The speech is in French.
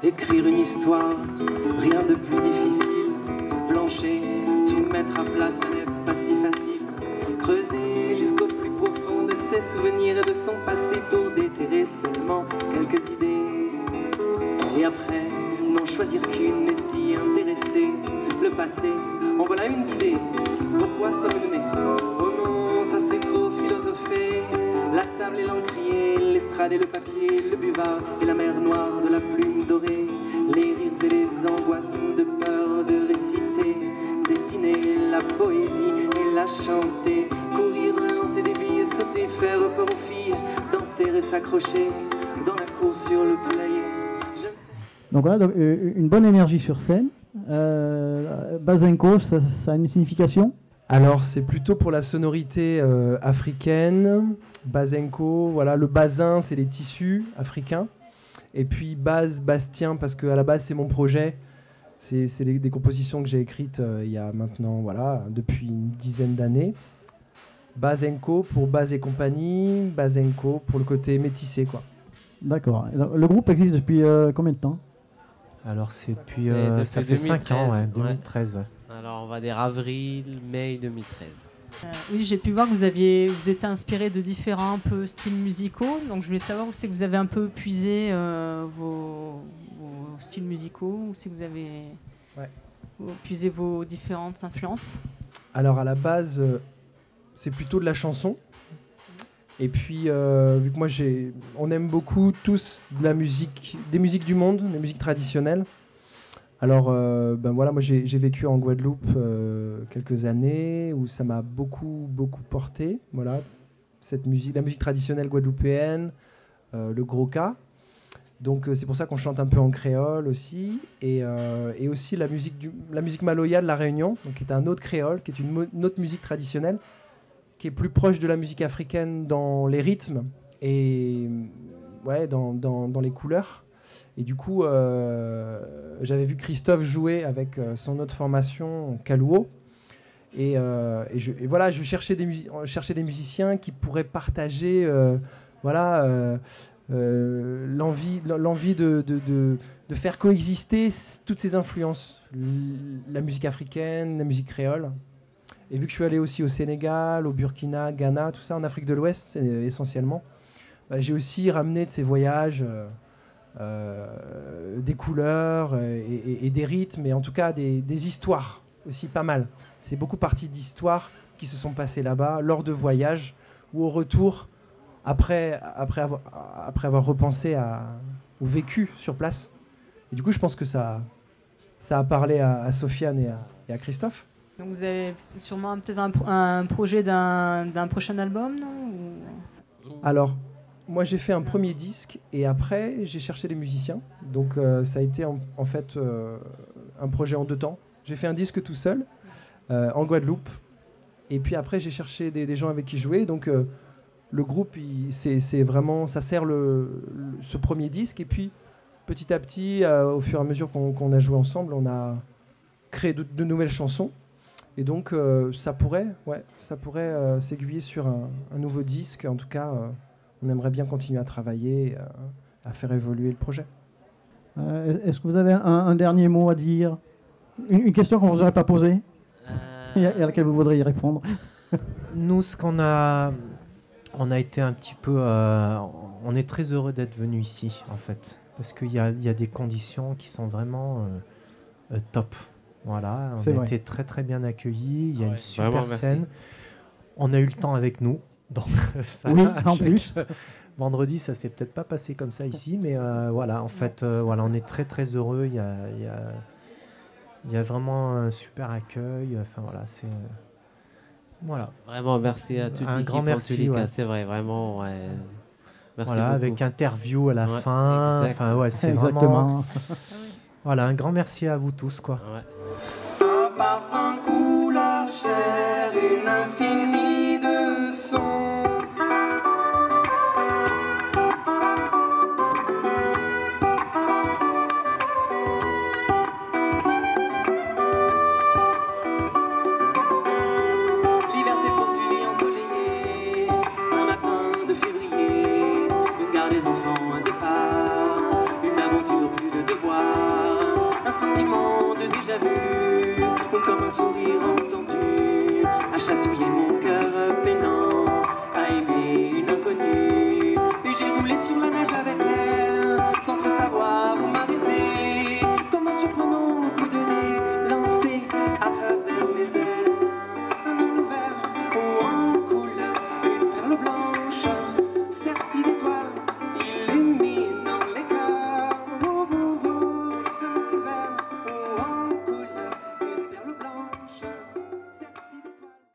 Écrire une histoire, rien de plus difficile. Plancher, tout mettre à plat, ça n'est pas si facile. Creuser jusqu'au plus profond de ses souvenirs et de son passé pour déterrer seulement quelques idées. Et après, n'en choisir qu'une et s'y intéresser. Le passé, en voilà une d'idée. Pourquoi sommes-nous nés? Oh non, ça c'est trop philosophé. La table et l'encrier, l'estrade et le papier, le buvard et la mer noire de la plume dorée. Les rires et les angoisses de peur de réciter, dessiner la poésie et la chanter. Courir, lancer des billes, sauter, faire peur aux filles, danser et s'accrocher dans la cour sur le poulailler. Donc voilà, donc, une bonne énergie sur scène. Bazenko, ça a une signification? Alors c'est plutôt pour la sonorité africaine. Bazenko, voilà, le bazin c'est les tissus africains. Et puis Bastien, parce qu'à la base c'est mon projet. C'est des compositions que j'ai écrites il y a maintenant, voilà, depuis une dizaine d'années. Bazenko pour Baz et compagnie, Bazenko pour le côté métissé, quoi. D'accord. Le groupe existe depuis combien de temps? Alors c'est depuis, depuis ça fait 5 ans, ouais, 2013, 2013. Ouais. Alors on va dire avril, mai 2013. Oui, j'ai pu voir que vous étiez inspiré de différents un peu styles musicaux. Donc je voulais savoir où c'est que vous avez un peu puisé vos styles musicaux, où c'est que vous avez puisé vos différentes influences. Alors à la base, c'est plutôt de la chanson. Et puis, vu que moi, on aime beaucoup tous de la musique, des musiques du monde, des musiques traditionnelles. Alors, ben voilà, moi j'ai vécu en Guadeloupe quelques années où ça m'a beaucoup porté. Voilà, cette musique, la musique traditionnelle guadeloupéenne, le gros cas. Donc c'est pour ça qu'on chante un peu en créole aussi, et aussi la musique maloya de la Réunion, donc qui est un autre créole, qui est une autre musique traditionnelle, qui est plus proche de la musique africaine dans les rythmes et ouais, dans les couleurs. Et du coup, j'avais vu Christophe jouer avec son autre formation, Kaluo. Et voilà, je cherchais des musiciens qui pourraient partager l'envie de faire coexister toutes ces influences. La musique africaine, la musique créole. Et vu que je suis allé aussi au Sénégal, au Burkina, Ghana, tout ça, en Afrique de l'Ouest essentiellement, j'ai aussi ramené de ces voyages des couleurs et des rythmes, et en tout cas des histoires aussi pas mal. C'est beaucoup partie d'histoires qui se sont passées là-bas lors de voyages ou au retour après avoir repensé au vécu sur place. Et du coup, je pense que ça a parlé à Sofiane et à Christophe. Donc vous avez sûrement peut-être un projet d'un prochain album, non? Alors, moi j'ai fait un premier disque et après j'ai cherché des musiciens. Donc ça a été en fait un projet en 2 temps. J'ai fait un disque tout seul en Guadeloupe. Et puis après j'ai cherché des gens avec qui jouer. Donc le groupe, c'est vraiment, ça sert ce premier disque. Et puis petit à petit, au fur et à mesure qu'on a joué ensemble, on a créé de nouvelles chansons. Et donc, ça pourrait s'aiguiller sur un nouveau disque. En tout cas, on aimerait bien continuer à travailler, à faire évoluer le projet. Est-ce que vous avez un dernier mot à dire? Une question qu'on ne vous aurait pas posée et à laquelle vous voudriez répondre? Nous, on a été un petit peu... on est très heureux d'être venu ici, en fait. Parce qu'il y a des conditions qui sont vraiment top. Voilà, on a été très très bien accueillis, il y a une super scène. On a eu le temps avec nous. Donc ça, oui, en plus. Vendredi, ça s'est peut-être pas passé comme ça ici, mais voilà, en fait, voilà, on est très très heureux. Il y a vraiment un super accueil. Enfin voilà, c'est voilà. Vraiment, merci à toute un l'équipe. grand merci. Ouais. C'est vrai, vraiment. Ouais. Merci voilà, beaucoup. avec interview à la fin. Enfin ouais, c'est exactement. Vraiment... Voilà, un grand merci à vous tous, quoi. Ouais. Un parfum couleur chair, une infinie de sons. L'hiver s'est poursuivi ensoleillé, un matin de février, une gare des enfants de déjà vu, ou comme un sourire entendu à chatouiller